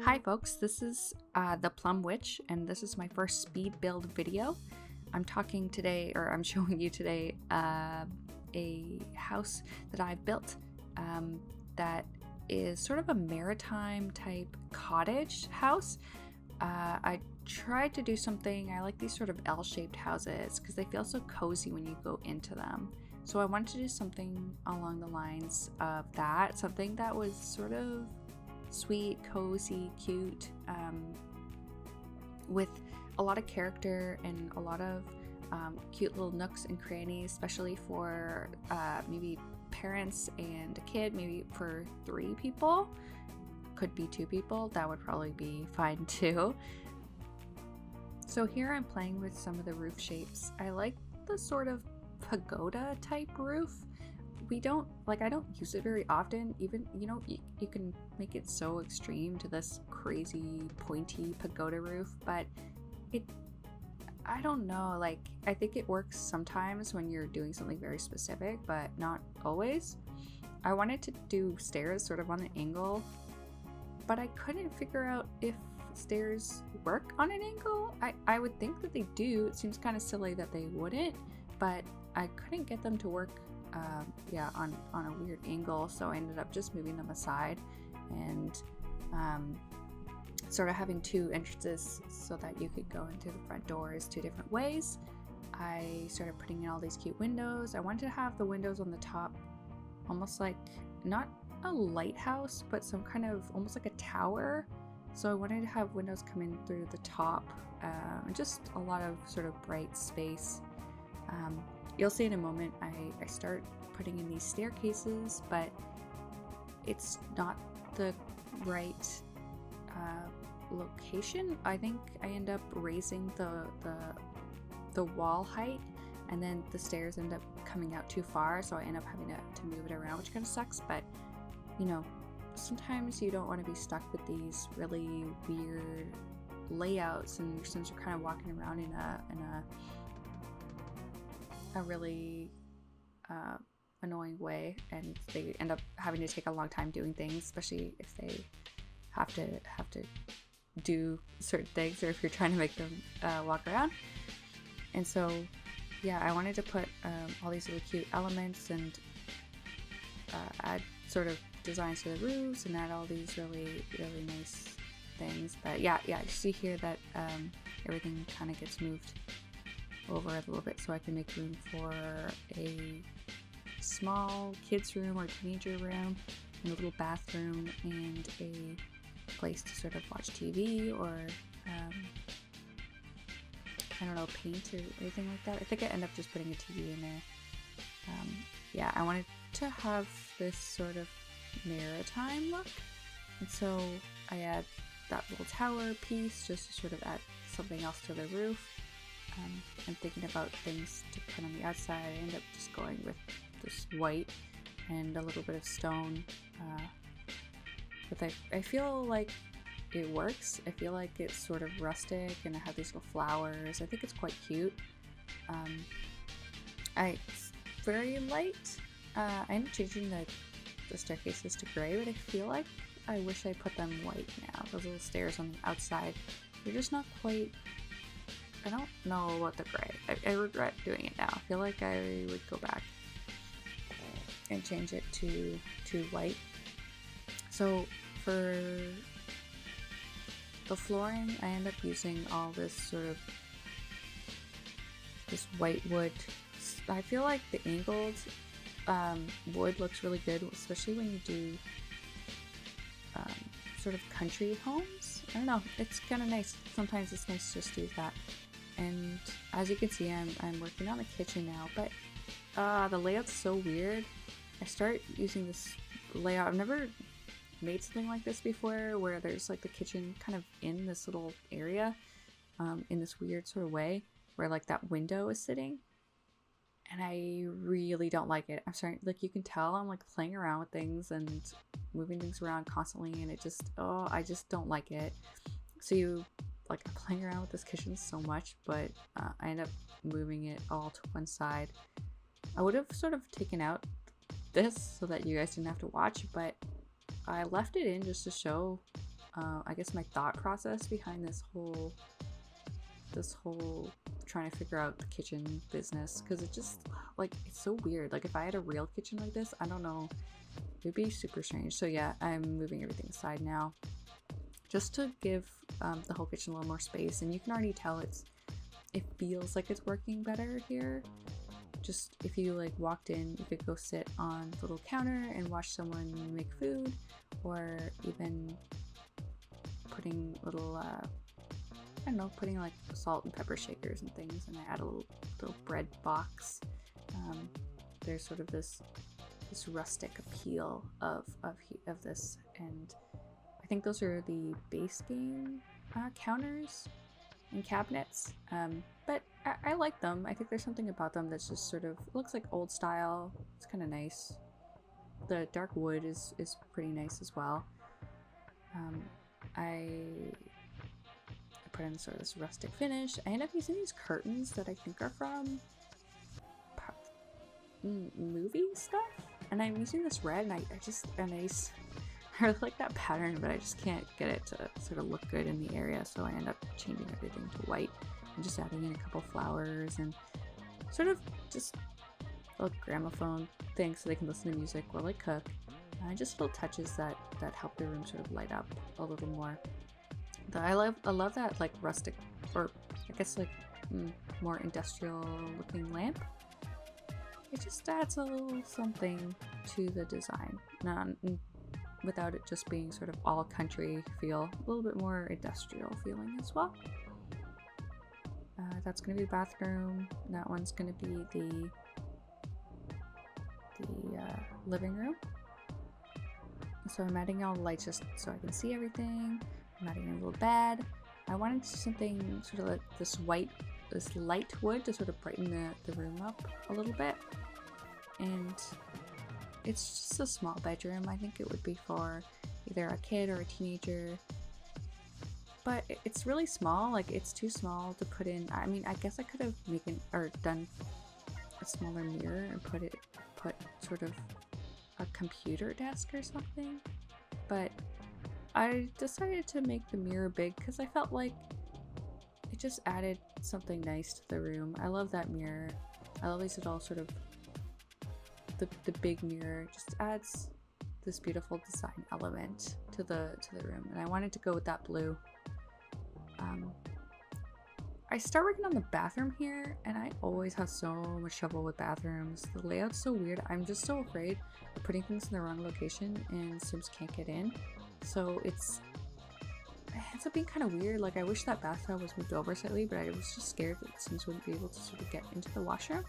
Hi folks, this is the Plum Witch, and this is my first speed build video. I'm showing you today a house that I've built that is sort of a maritime type cottage house. I tried to do something, I like these sort of L-shaped houses because they feel so cozy when you go into them. So I wanted to do something along the lines of that, something that was sort of sweet, cozy, cute, with a lot of character and a lot of cute little nooks and crannies, especially for maybe parents and a kid, maybe for 3 people. Could be 2 people, that would probably be fine too. So here I'm playing with some of the roof shapes. I like the sort of pagoda type roof. I don't use it very often. Even, you can make it so extreme to this crazy pointy pagoda roof, but I don't know, I think it works sometimes when you're doing something very specific, but not always. I wanted to do stairs sort of on an angle, but I couldn't figure out if stairs work on an angle. I would think that they do. It seems kind of silly that they wouldn't, but I couldn't get them to work on a weird angle, so I ended up just moving them aside and sort of having 2 entrances so that you could go into the front doors 2 different ways. I started putting in all these cute windows. I wanted to have the windows on the top almost like not a lighthouse, but some kind of almost like a tower. So I wanted to have windows come in through the top, and just a lot of sort of bright space. You'll see in a moment I start putting in these staircases, but it's not the right location. I think I end up raising the wall height, and then the stairs end up coming out too far, so I end up having to move it around, which kind of sucks. But sometimes you don't want to be stuck with these really weird layouts, and since you're kind of walking around in a really annoying way, and they end up having to take a long time doing things, especially if they have to do certain things, or if you're trying to make them walk around. And so I wanted to put all these really cute elements and add sort of designs to the roofs and add all these really nice things. But you see here that everything kind of gets moved over a little bit so I can make room for a small kids room or teenager room, and a little bathroom, and a place to sort of watch TV or I don't know, paint or anything like that. I think I end up just putting a TV in there. I wanted to have this sort of maritime look, and so I add that little tower piece just to sort of add something else to the roof. I'm thinking about things to put on the outside. I end up just going with this white and a little bit of stone, but I feel like it works. I feel like it's sort of rustic, and I have these little flowers. I think it's quite cute. It's very light. I end up changing the staircases to gray, but I feel like I wish I put them white now. Those little stairs on the outside, they're just not quite. I don't know what the gray. I regret doing it now. I feel like I would go back and change it to white. So for the flooring, I end up using all this sort of this white wood. I feel like the angled wood looks really good, especially when you do sort of country homes. I don't know, it's kind of nice. Sometimes it's nice to just do that. And as you can see, I'm working on the kitchen now, but the layout's so weird. I start using this layout. I've never made something like this before, where there's like the kitchen kind of in this little area, in this weird sort of way, where like that window is sitting, and I really don't like it. I'm sorry, like you can tell I'm like playing around with things and moving things around constantly, and I just don't like it. So I'm playing around with this kitchen so much, but I end up moving it all to one side. I would have sort of taken out this so that you guys didn't have to watch, but I left it in just to show I guess my thought process behind this whole trying to figure out the kitchen business, because it just like it's so weird. Like if I had a real kitchen like this, I don't know, it would be super strange. So yeah, I'm moving everything aside now just to give the whole kitchen a little more space, and you can already tell it feels like it's working better here. Just if you like walked in, you could go sit on the little counter and watch someone make food, or even putting little I don't know, putting like salt and pepper shakers and things, and I add a little bread box. There's sort of this rustic appeal of this, and I think those are the base game counters and cabinets. But I like them. I think there's something about them that's just sort of looks like old style. It's kind of nice. The dark wood is pretty nice as well. I put in sort of this rustic finish. I end up using these curtains that I think are from movie stuff, and I'm using this red, and I really like that pattern, but I just can't get it to sort of look good in the area, so I end up changing everything to white and just adding in a couple flowers and sort of just a gramophone thing so they can listen to music while I cook. Just little touches that help the room sort of light up a little more. I love that like rustic, or I guess like more industrial looking lamp. It just adds a little something to the design, without it just being sort of all country feel, a little bit more industrial feeling as well. That's going to be the bathroom. That one's going to be the living room. So I'm adding all the lights just so I can see everything. I'm adding a little bed. I wanted to do something sort of like this light wood to sort of brighten the room up a little bit. And it's just a small bedroom. I think it would be for either a kid or a teenager. But it's really small. Like it's too small to put in. I mean, I guess I could have done a smaller mirror and put sort of a computer desk or something. But I decided to make the mirror big because I felt like it just added something nice to the room. I love that mirror. I love these little sort of the big mirror just adds this beautiful design element to the room, and I wanted to go with that blue. I start working on the bathroom here, and I always have so much trouble with bathrooms. The layout's so weird. I'm just so afraid of putting things in the wrong location and Sims can't get in. So it ends up being kind of weird. Like I wish that bathtub was moved over slightly, but I was just scared that Sims wouldn't be able to sort of get into the washroom.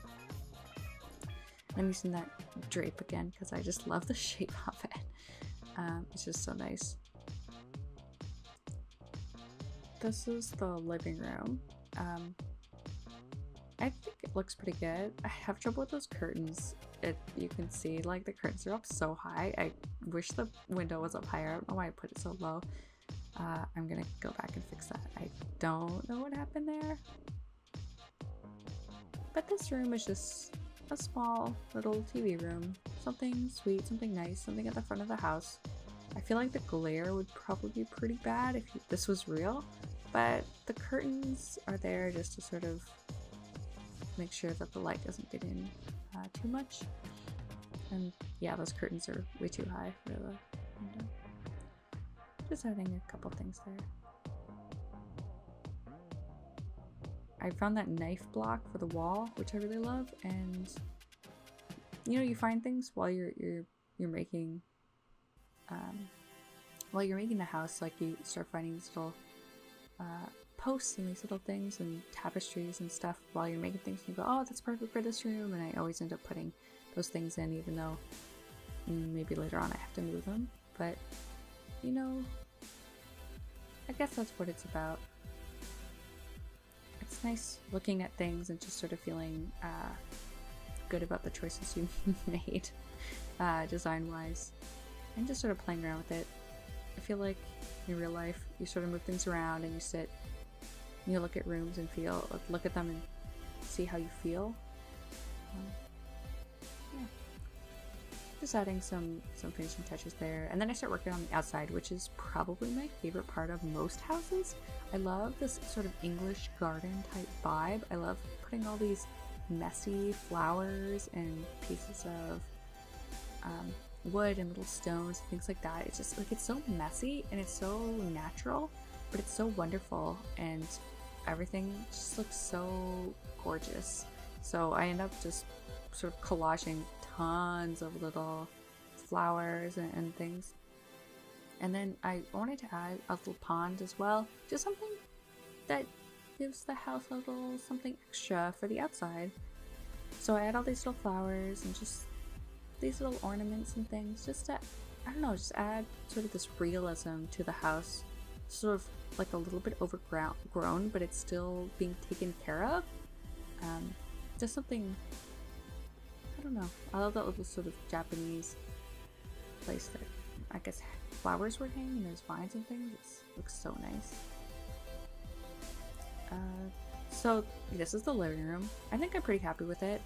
I'm using that drape again because I just love the shape of it. It's just so nice. This is the living room. I think it looks pretty good. I have trouble with those curtains. You can see like the curtains are up so high. I wish the window was up higher. I don't know why I put it so low. I'm gonna go back and fix that. I don't know what happened there. But this room is just a small little TV room. Something sweet, something nice, something at the front of the house. I feel like the glare would probably be pretty bad if this was real, but the curtains are there just to sort of make sure that the light doesn't get in too much. And yeah, those curtains are way too high for the window. Just adding a couple things there. I found that knife block for the wall, which I really love, and you know, you find things while you're making the house. Like you start finding these little posts and these little things and tapestries and stuff while you're making things, and you go, oh, that's perfect for this room, and I always end up putting those things in, even though maybe later on I have to move them. But you know, I guess that's what it's about. It's nice looking at things and just sort of feeling good about the choices you made design-wise, and just sort of playing around with it. I feel like in real life you sort of move things around and you sit and you look at rooms and look at them and see how you feel. Yeah. just adding some finishing touches there, and then I start working on the outside, which is probably my favorite part of most houses. I love this sort of English garden type vibe. I love putting all these messy flowers and pieces of wood and little stones and things like that. It's just like, it's so messy and it's so natural, but it's so wonderful, and everything just looks so gorgeous. So I end up just sort of collaging tons of little flowers and things. And then I wanted to add a little pond as well, just something that gives the house a little something extra for the outside. So I add all these little flowers and just these little ornaments and things, just to, I don't know, just add sort of this realism to the house. Sort of like a little bit overgrown, but it's still being taken care of. Just something, I don't know. I love that little sort of Japanese place that I guess flowers were hanging and there's vines and things. It looks so nice. So this is the living room. I think I'm pretty happy with it.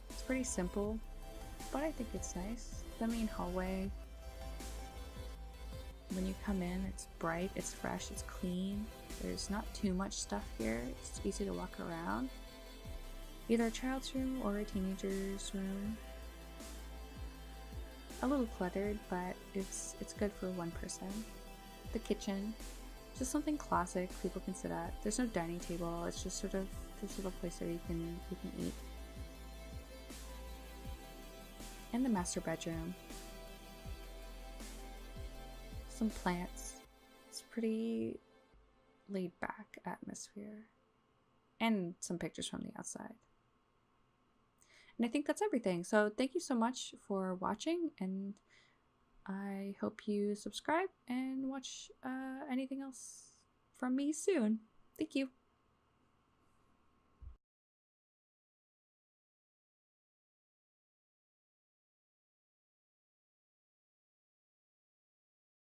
It's pretty simple, but I think it's nice. The main hallway, when you come in, it's bright, it's fresh, it's clean. There's not too much stuff here. It's easy to walk around. Either a child's room or a teenager's room. A little cluttered, but it's good for one person. The kitchen, just something classic people can sit at. There's no dining table. It's just sort of this little place where you can eat. And the master bedroom. Some plants. It's pretty laid back atmosphere. And some pictures from the outside. And I think that's everything. So thank you so much for watching, and I hope you subscribe and watch anything else from me soon. Thank you.